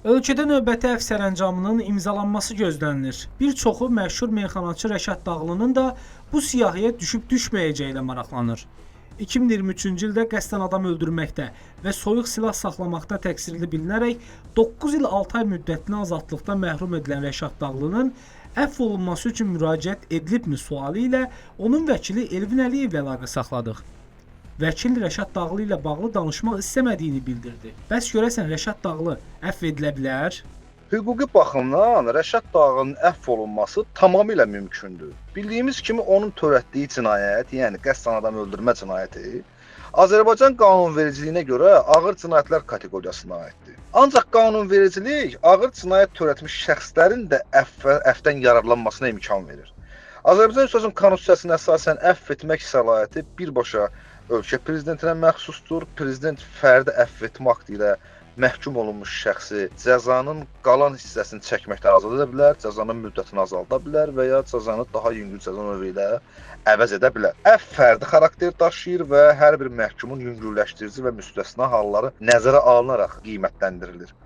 Ölkədə növbəti əfv sərəncamının imzalanması gözlənilir. Bir çoxu məşhur meyxanaçı Rəşad Dağlının da bu siyahıya düşüb-düşməyəcəyi ilə maraqlanır. 2023-cü ildə qəsdən adam öldürməkdə və soyuq silah saxlamaqda təqsirli bilinərək 9 il 6 ay müddətinə azadlıqdan məhrum edilən Rəşad Dağlının əfv olunması üçün müraciət edilibmi sualı ilə onun vəkili Elvin Əliyevlə əlaqə saxladıq. Vəkil Rəşad Dağlı ilə bağlı danışmaq istəmədiyini bildirdi. Bəs görəsən Rəşad Dağlı əfv edilə bilər? Hüquqi baxımdan Rəşad Dağlının əfv olunması tamamilə mümkündür. Bildiyimiz kimi onun törətdiyi cinayət, yəni qəsdən adam öldürmə cinayəti Azərbaycan qanunvericiliyinə görə ağır cinayətlər kateqoriyasına aiddir. Ancaq qanunvericilik ağır cinayət törətmiş şəxslərin də əfvdən yararlanmasına imkan verir. Azərbaycan Respublikasının konstitusiyasına əsasən əfv etmək səlahiyyəti birbaşa ölkə prezidentinə məxsusdur. Prezident fərdi əfv etmə aktı ilə məhkum olunmuş şəxsi cəzanın qalan hissəsini çəkməkdən azad edə bilər, cəzanın müddətini azalda bilər və ya cəzanı daha yüngül cəza növü ilə əvəz edə bilər. Əfv fərdi xarakter daşıyır və hər bir məhkumun yüngülləşdirici və müstəsna halları nəzərə alınaraq qiymətləndirilir.